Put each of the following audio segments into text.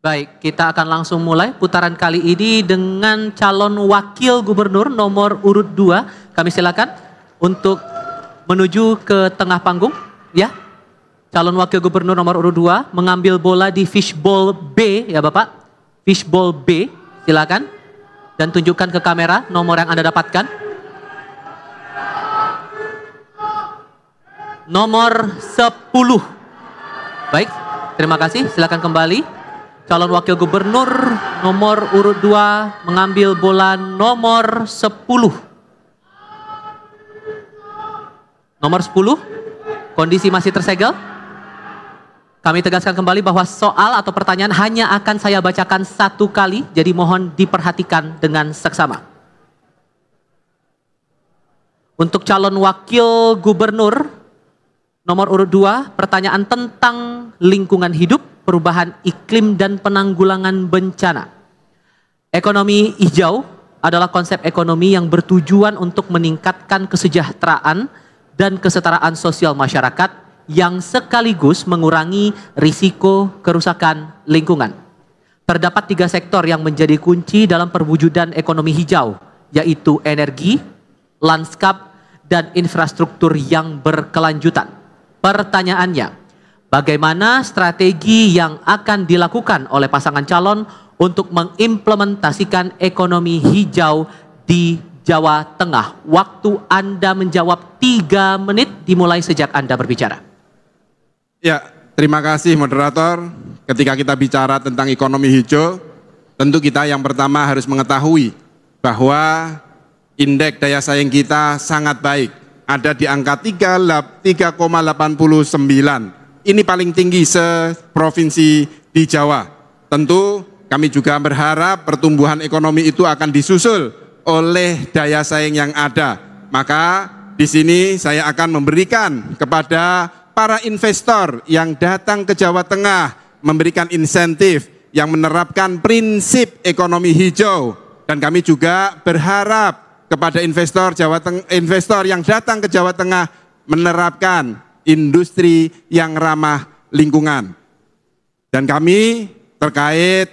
Baik, kita akan langsung mulai putaran kali ini dengan calon wakil gubernur nomor urut 2. Kami silakan untuk menuju ke tengah panggung, ya. Calon wakil gubernur nomor urut 2 mengambil bola di fishbowl B, ya Bapak. Fishbowl B, silakan. Dan tunjukkan ke kamera nomor yang Anda dapatkan. Nomor 10. Baik, terima kasih. Silakan kembali. Calon wakil gubernur nomor urut 2 mengambil bola nomor 10. Nomor 10, kondisi masih tersegel. Kami tegaskan kembali bahwa soal atau pertanyaan hanya akan saya bacakan satu kali, jadi mohon diperhatikan dengan seksama. Untuk calon wakil gubernur nomor urut 2, pertanyaan tentang lingkungan hidup, perubahan iklim dan penanggulangan bencana. Ekonomi hijau adalah konsep ekonomi yang bertujuan untuk meningkatkan kesejahteraan dan kesetaraan sosial masyarakat yang sekaligus mengurangi risiko kerusakan lingkungan. Terdapat 3 sektor yang menjadi kunci dalam perwujudan ekonomi hijau, yaitu energi, lanskap, dan infrastruktur yang berkelanjutan. Pertanyaannya, bagaimana strategi yang akan dilakukan oleh pasangan calon untuk mengimplementasikan ekonomi hijau di Jawa Tengah? Waktu Anda menjawab 3 menit dimulai sejak Anda berbicara. Ya, terima kasih moderator. Ketika kita bicara tentang ekonomi hijau, tentu kita yang pertama harus mengetahui bahwa indeks daya saing kita sangat baik. Ada di angka 3,89. Ini paling tinggi seprovinsi di Jawa. Tentu kami juga berharap pertumbuhan ekonomi itu akan disusul oleh daya saing yang ada. Maka di sini saya akan memberikan kepada para investor yang datang ke Jawa Tengah, memberikan insentif yang menerapkan prinsip ekonomi hijau. Dan kami juga berharap kepada investor yang datang ke Jawa Tengah menerapkan industri yang ramah lingkungan. Dan kami terkait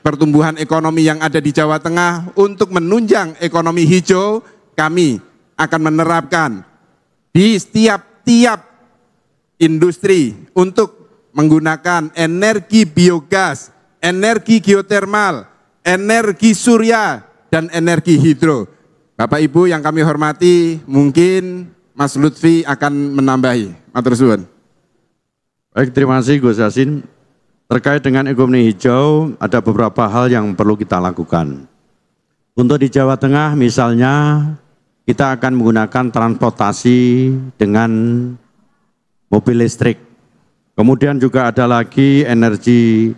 pertumbuhan ekonomi yang ada di Jawa Tengah untuk menunjang ekonomi hijau, kami akan menerapkan di tiap industri untuk menggunakan energi biogas, energi geotermal, energi surya, dan energi hidro. Bapak Ibu yang kami hormati, mungkin Mas Lutfi akan menambahi. Matur suwun. Baik, terima kasih Gus Yassin. Terkait dengan ekonomi hijau, ada beberapa hal yang perlu kita lakukan. Untuk di Jawa Tengah misalnya, kita akan menggunakan transportasi dengan mobil listrik. Kemudian juga ada lagi energi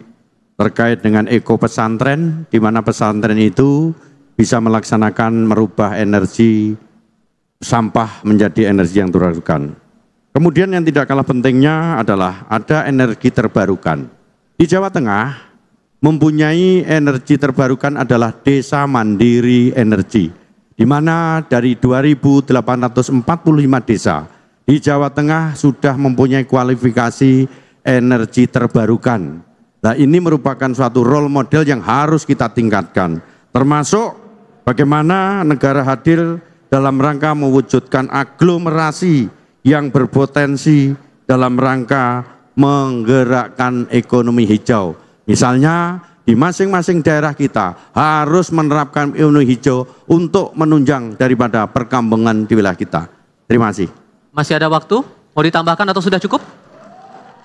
terkait dengan eko pesantren, di mana pesantren itu bisa melaksanakan merubah energi sampah menjadi energi yang terbarukan. Kemudian yang tidak kalah pentingnya adalah ada energi terbarukan. Di Jawa Tengah mempunyai energi terbarukan adalah Desa Mandiri Energi, di mana dari 2.845 desa di Jawa Tengah sudah mempunyai kualifikasi energi terbarukan. Nah, ini merupakan suatu role model yang harus kita tingkatkan, termasuk bagaimana negara hadir dalam rangka mewujudkan aglomerasi yang berpotensi dalam rangka menggerakkan ekonomi hijau. Misalnya di masing-masing daerah kita harus menerapkan ekonomi hijau untuk menunjang daripada perkembangan di wilayah kita. Terima kasih. Masih ada waktu? Mau ditambahkan atau sudah cukup?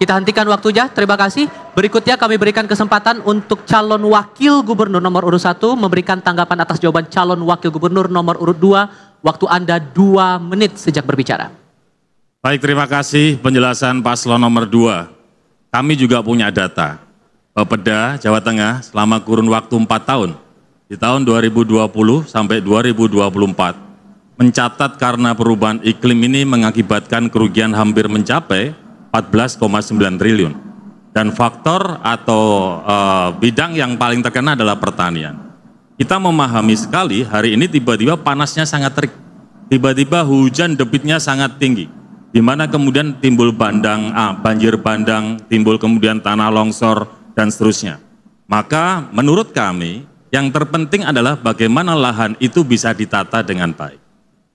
Kita hentikan waktunya, terima kasih. Berikutnya kami berikan kesempatan untuk calon wakil gubernur nomor urut 1 memberikan tanggapan atas jawaban calon wakil gubernur nomor urut 2. Waktu Anda 2 menit sejak berbicara. Baik, terima kasih penjelasan paslon nomor 2. Kami juga punya data. Bapeda Jawa Tengah selama kurun waktu 4 tahun, di tahun 2020 sampai 2024, mencatat karena perubahan iklim ini mengakibatkan kerugian hampir mencapai 14,9 triliun. Dan faktor atau bidang yang paling terkena adalah pertanian. Kita memahami sekali hari ini tiba-tiba panasnya sangat terik, tiba-tiba hujan debitnya sangat tinggi, di mana kemudian timbul banjir bandang, timbul kemudian tanah longsor, dan seterusnya. Maka menurut kami yang terpenting adalah bagaimana lahan itu bisa ditata dengan baik.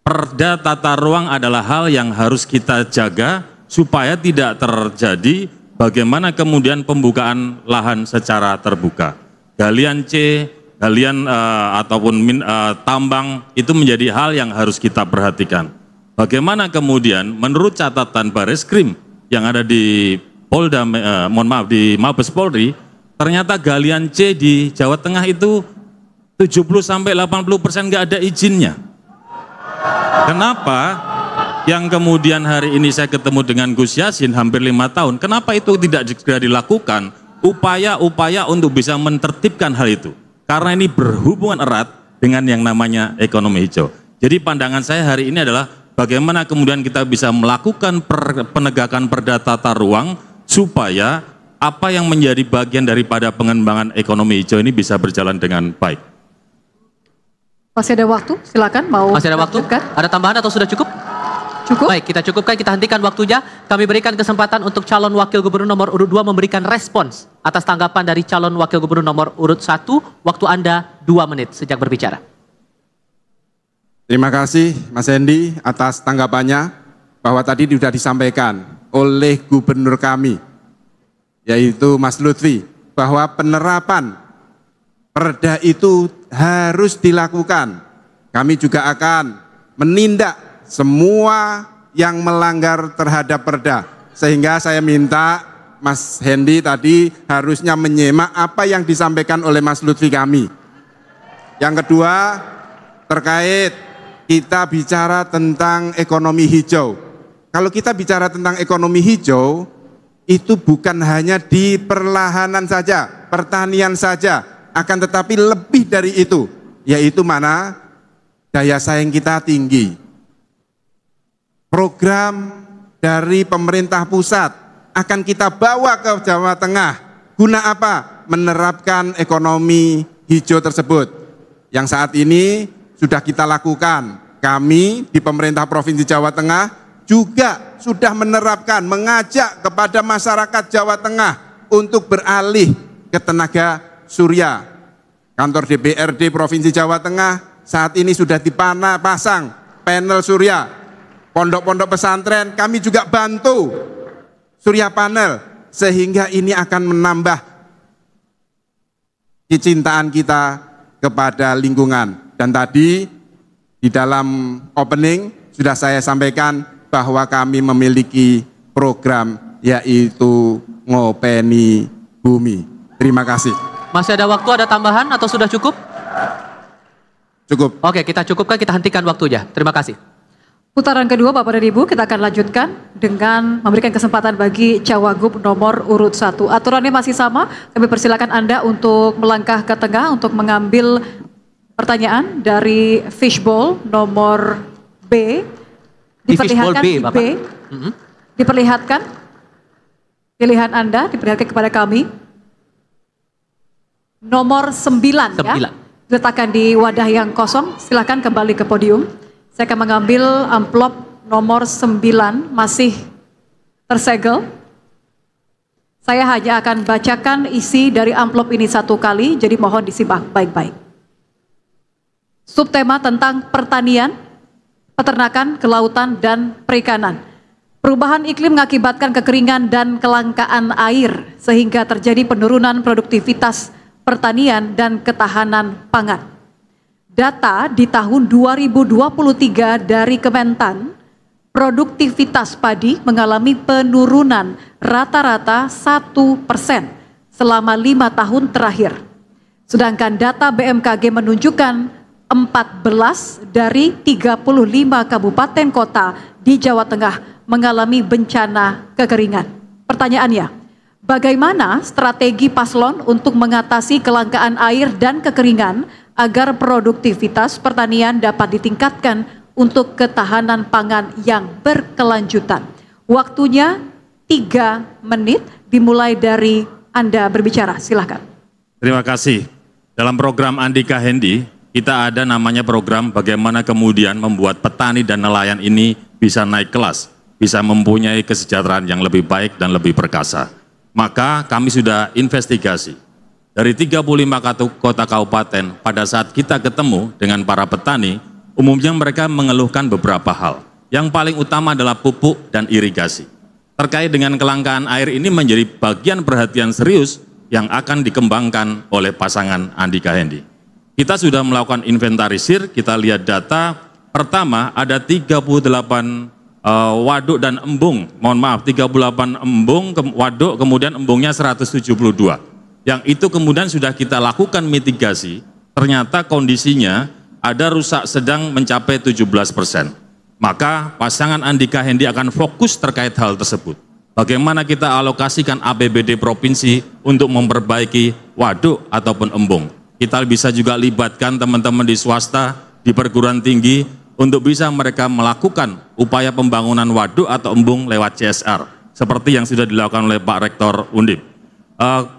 Perda tata ruang adalah hal yang harus kita jaga supaya tidak terjadi bagaimana kemudian pembukaan lahan secara terbuka. Galian C, galian ataupun tambang itu menjadi hal yang harus kita perhatikan. Bagaimana kemudian menurut catatan Bareskrim yang ada di Polda, di Mabes Polri, ternyata galian C di Jawa Tengah itu 70-80% nggak ada izinnya. Kenapa? Yang kemudian hari ini saya ketemu dengan Gus Yassin hampir 5 tahun, kenapa itu tidak segera dilakukan? Upaya-upaya untuk bisa menertibkan hal itu. Karena ini berhubungan erat dengan yang namanya ekonomi hijau. Jadi pandangan saya hari ini adalah bagaimana kemudian kita bisa melakukan penegakan perda tata ruang supaya apa yang menjadi bagian daripada pengembangan ekonomi hijau ini bisa berjalan dengan baik. Masih ada waktu, silakan mau. Masih ada waktu? Ada tambahan atau sudah cukup? Cukup. Baik, kita cukupkan, kita hentikan waktunya. Kami berikan kesempatan untuk calon wakil gubernur nomor urut 2 memberikan respons atas tanggapan dari calon wakil gubernur nomor urut 1. Waktu Anda 2 menit sejak berbicara. Terima kasih Mas Hendy atas tanggapannya, bahwa tadi sudah disampaikan oleh gubernur kami, yaitu Mas Lutfi, bahwa penerapan perda itu harus dilakukan. Kami juga akan menindak semua yang melanggar terhadap perda. Sehingga saya minta Mas Hendy tadi harusnya menyimak apa yang disampaikan oleh Mas Lutfi kami. Yang kedua, terkait kita bicara tentang ekonomi hijau. Kalau kita bicara tentang ekonomi hijau, itu bukan hanya di perlahanan saja, pertanian saja, akan tetapi lebih dari itu, yaitu mana daya saing kita tinggi. Program dari pemerintah pusat akan kita bawa ke Jawa Tengah. Guna apa? Menerapkan ekonomi hijau tersebut. Yang saat ini sudah kita lakukan. Kami di pemerintah Provinsi Jawa Tengah juga sudah menerapkan, mengajak kepada masyarakat Jawa Tengah untuk beralih ke tenaga surya. Kantor DPRD Provinsi Jawa Tengah saat ini sudah dipasang panel surya. Pondok-pondok pesantren kami juga bantu surya panel, sehingga ini akan menambah kecintaan kita kepada lingkungan. Dan tadi di dalam opening sudah saya sampaikan bahwa kami memiliki program, yaitu Ngopeni Bumi. Terima kasih. Masih ada waktu, ada tambahan atau sudah cukup? Cukup. Oke, kita cukupkan, kita hentikan waktunya. Terima kasih. Putaran kedua Bapak dan Ibu, kita akan lanjutkan dengan memberikan kesempatan bagi Cawagup nomor urut 1. Aturannya masih sama, kami persilakan Anda untuk melangkah ke tengah untuk mengambil pertanyaan dari fishbowl nomor B. Diperlihatkan di fishbowl B, Bapak. Diperlihatkan pilihan Anda, diperlihatkan kepada kami. Nomor 9 ya. Diletakkan di wadah yang kosong, silakan kembali ke podium. Saya akan mengambil amplop nomor 9, masih tersegel. Saya hanya akan bacakan isi dari amplop ini satu kali, jadi mohon disimak baik-baik. Subtema tentang pertanian, peternakan, kelautan, dan perikanan. Perubahan iklim mengakibatkan kekeringan dan kelangkaan air, sehingga terjadi penurunan produktivitas pertanian dan ketahanan pangan. Data di tahun 2023 dari Kementan, produktivitas padi mengalami penurunan rata-rata 1% selama 5 tahun terakhir. Sedangkan data BMKG menunjukkan 14 dari 35 kabupaten kota di Jawa Tengah mengalami bencana kekeringan. Pertanyaannya, bagaimana strategi paslon untuk mengatasi kelangkaan air dan kekeringan agar produktivitas pertanian dapat ditingkatkan untuk ketahanan pangan yang berkelanjutan? Waktunya 3 menit, dimulai dari Anda berbicara, silakan. Terima kasih. Dalam program Andika Hendy, kita ada namanya program bagaimana kemudian membuat petani dan nelayan ini bisa naik kelas, bisa mempunyai kesejahteraan yang lebih baik dan lebih perkasa. Maka kami sudah investigasi dari 35 kota kabupaten, pada saat kita ketemu dengan para petani, umumnya mereka mengeluhkan beberapa hal. Yang paling utama adalah pupuk dan irigasi. Terkait dengan kelangkaan air ini menjadi bagian perhatian serius yang akan dikembangkan oleh pasangan Andika Hendi. Kita sudah melakukan inventarisir, kita lihat data. Pertama, ada 38 waduk dan embung, 38 embung, waduk, kemudian embungnya 172. Yang itu kemudian sudah kita lakukan mitigasi, ternyata kondisinya ada rusak sedang mencapai 17%. Maka pasangan Andika Hendi akan fokus terkait hal tersebut. Bagaimana kita alokasikan APBD provinsi untuk memperbaiki waduk ataupun embung. Kita bisa juga libatkan teman-teman di swasta, di perguruan tinggi, untuk bisa mereka melakukan upaya pembangunan waduk atau embung lewat CSR. Seperti yang sudah dilakukan oleh Pak Rektor Undip.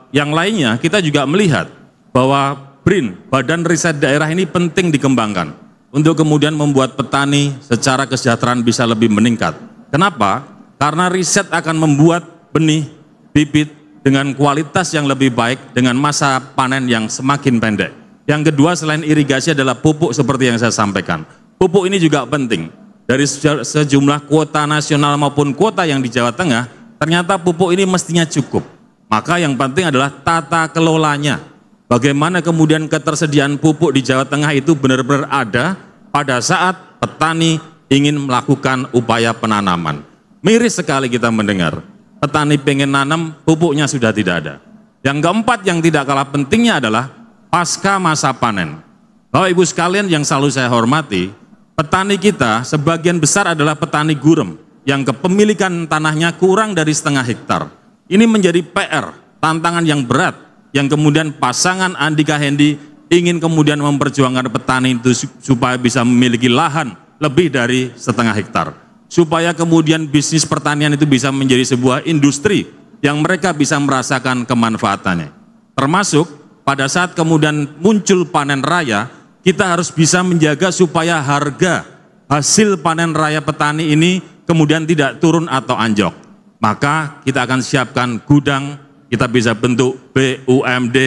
Yang lainnya kita juga melihat bahwa BRIN, Badan Riset Daerah ini penting dikembangkan untuk kemudian membuat petani secara kesejahteraan bisa lebih meningkat. Kenapa? Karena riset akan membuat benih, bibit dengan kualitas yang lebih baik dengan masa panen yang semakin pendek. Yang kedua selain irigasi adalah pupuk seperti yang saya sampaikan. Pupuk ini juga penting. Dari sejumlah kuota nasional maupun kuota yang di Jawa Tengah, ternyata pupuk ini mestinya cukup. Maka yang penting adalah tata kelolanya. Bagaimana kemudian ketersediaan pupuk di Jawa Tengah itu benar-benar ada pada saat petani ingin melakukan upaya penanaman. Miris sekali kita mendengar, petani pengen nanam, pupuknya sudah tidak ada. Yang keempat yang tidak kalah pentingnya adalah pasca masa panen. Bapak Ibu sekalian yang selalu saya hormati, petani kita sebagian besar adalah petani gurem yang kepemilikan tanahnya kurang dari 0,5 hektar. Ini menjadi PR, tantangan yang berat, yang kemudian pasangan Andika Hendi ingin kemudian memperjuangkan petani itu supaya bisa memiliki lahan lebih dari 0,5 hektar. Supaya kemudian bisnis pertanian itu bisa menjadi sebuah industri yang mereka bisa merasakan kemanfaatannya. Termasuk pada saat kemudian muncul panen raya, kita harus bisa menjaga supaya harga hasil panen raya petani ini kemudian tidak turun atau anjlok. Maka kita akan siapkan gudang, kita bisa bentuk BUMD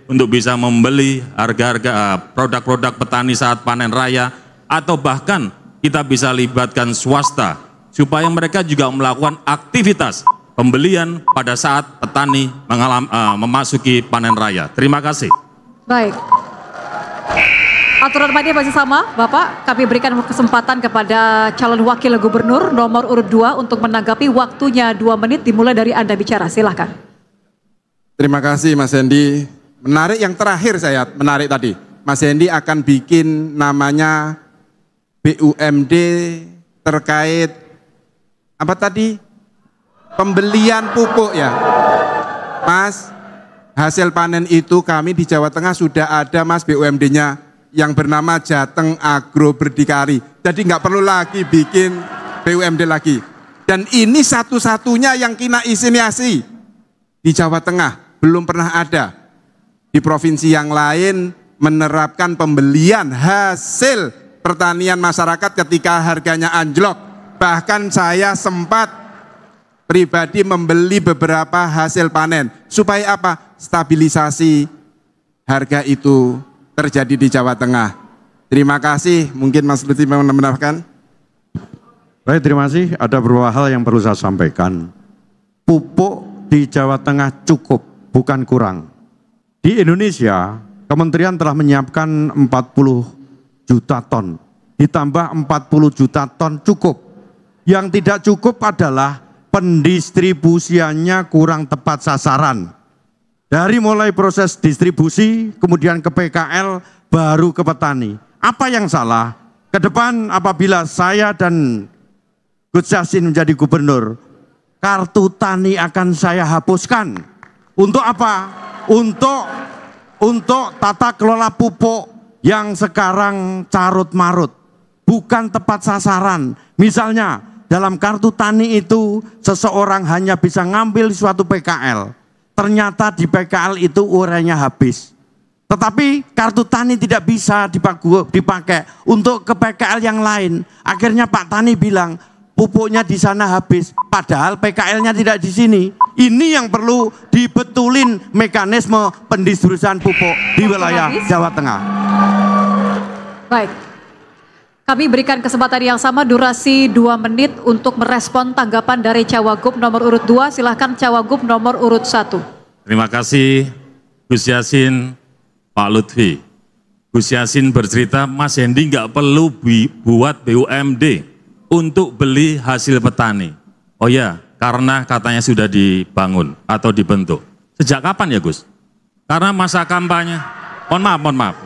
untuk bisa membeli harga-harga produk-produk petani saat panen raya, atau bahkan kita bisa libatkan swasta supaya mereka juga melakukan aktivitas pembelian pada saat petani memasuki panen raya. Terima kasih. Baik. Aturan mainnya masih sama, Bapak. Kami berikan kesempatan kepada calon wakil gubernur nomor urut 2 untuk menanggapi, waktunya 2 menit dimulai dari Anda bicara. Silahkan. Terima kasih Mas Hendi. Menarik yang terakhir saya, menarik tadi. Mas Hendi akan bikin namanya BUMD terkait apa tadi? Pembelian pupuk ya. Mas, hasil panen itu kami di Jawa Tengah sudah ada Mas BUMD-nya. Yang bernama Jateng Agro Berdikari. Jadi nggak perlu lagi bikin BUMD lagi. Dan ini satu-satunya yang kena inisiasi di Jawa Tengah. Belum pernah ada. Di provinsi yang lain menerapkan pembelian hasil pertanian masyarakat ketika harganya anjlok. Bahkan saya sempat pribadi membeli beberapa hasil panen. Supaya apa? Stabilisasi harga itu terjadi di Jawa Tengah. Terima kasih, mungkin Mas Lutfi mau menambahkan. Baik, terima kasih. Ada beberapa hal yang perlu saya sampaikan. Pupuk di Jawa Tengah cukup, bukan kurang. Di Indonesia, Kementerian telah menyiapkan 40 juta ton. Ditambah 40 juta ton cukup. Yang tidak cukup adalah pendistribusiannya kurang tepat sasaran. Dari mulai proses distribusi, kemudian ke PKL, baru ke petani. Apa yang salah? Ke depan apabila saya dan Gus Yassin menjadi gubernur, kartu tani akan saya hapuskan. Untuk apa? Untuk tata kelola pupuk yang sekarang carut marut. Bukan tepat sasaran. Misalnya, dalam kartu tani itu, seseorang hanya bisa ngambil suatu PKL. Ternyata di PKL itu urainya habis. Tetapi kartu tani tidak bisa dipakai untuk ke PKL yang lain. Akhirnya Pak Tani bilang, pupuknya di sana habis, padahal PKL-nya tidak di sini. Ini yang perlu dibetulin mekanisme pendistribusian pupuk di wilayah Jawa Tengah. Baik, kami berikan kesempatan yang sama, durasi 2 menit untuk merespon tanggapan dari Cawagup nomor urut 2. Silahkan Cawagup nomor urut 1. Terima kasih Gus Yassin, Pak Lutfi. Gus Yassin bercerita, Mas Hendi nggak perlu buat BUMD untuk beli hasil petani. Oh ya, karena katanya sudah dibangun atau dibentuk. Sejak kapan ya Gus? Karena masa kampanye, mohon maaf.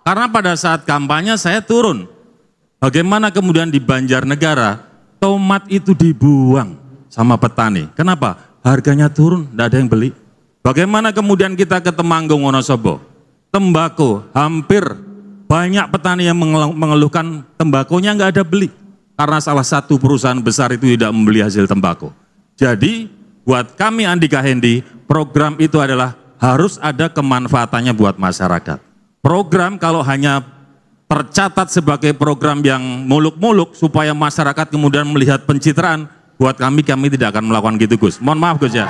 Karena pada saat kampanye saya turun. Bagaimana kemudian di Banjarnegara, tomat itu dibuang sama petani. Kenapa? Harganya turun, tidak ada yang beli. Bagaimana kemudian kita ke Temanggung, Wonosobo? Tembakau, hampir banyak petani yang mengeluhkan tembakonya nggak ada beli. Karena salah satu perusahaan besar itu tidak membeli hasil tembakau. Jadi buat kami Andika Hendi, program itu adalah harus ada kemanfaatannya buat masyarakat. Program kalau hanya tercatat sebagai program yang muluk-muluk supaya masyarakat kemudian melihat pencitraan, buat kami tidak akan melakukan gitu Gus. Mohon maaf Gus ya.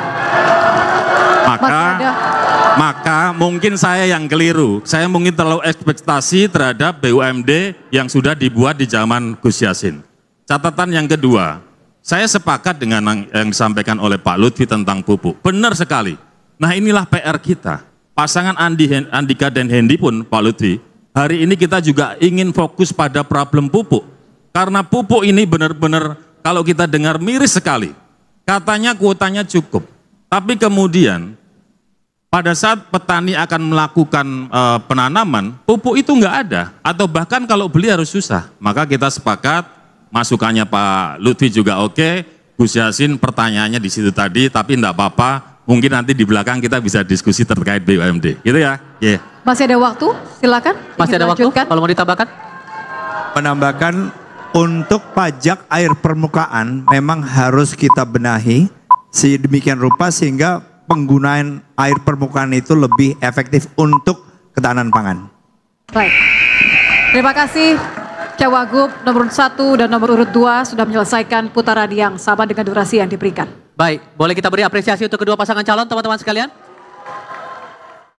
Maka mungkin saya yang keliru. Saya mungkin terlalu ekspektasi terhadap BUMD yang sudah dibuat di zaman Gus Yassin. Catatan yang kedua, saya sepakat dengan yang disampaikan oleh Pak Lutfi tentang pupuk. Benar sekali. Nah inilah PR kita. Pasangan Andika dan Hendi pun, Pak Lutfi, hari ini kita juga ingin fokus pada problem pupuk. Karena pupuk ini benar-benar kalau kita dengar miris sekali. Katanya kuotanya cukup. Tapi kemudian pada saat petani akan melakukan penanaman, pupuk itu nggak ada. Atau bahkan kalau beli harus susah. Maka kita sepakat, masukannya Pak Lutfi juga oke. Gus Yassin pertanyaannya di situ tadi, tapi enggak apa-apa. Mungkin nanti di belakang kita bisa diskusi terkait BUMD, gitu ya? Yeah. Masih ada waktu, silakan. Masih ada waktu, kalau mau ditambahkan? Menambahkan, untuk pajak air permukaan memang harus kita benahi sedemikian rupa sehingga penggunaan air permukaan itu lebih efektif untuk ketahanan pangan. Baik, terima kasih Cawagup nomor 1 dan nomor urut 2 sudah menyelesaikan putaran yang sama dengan durasi yang diberikan. Baik, boleh kita beri apresiasi untuk kedua pasangan calon teman-teman sekalian?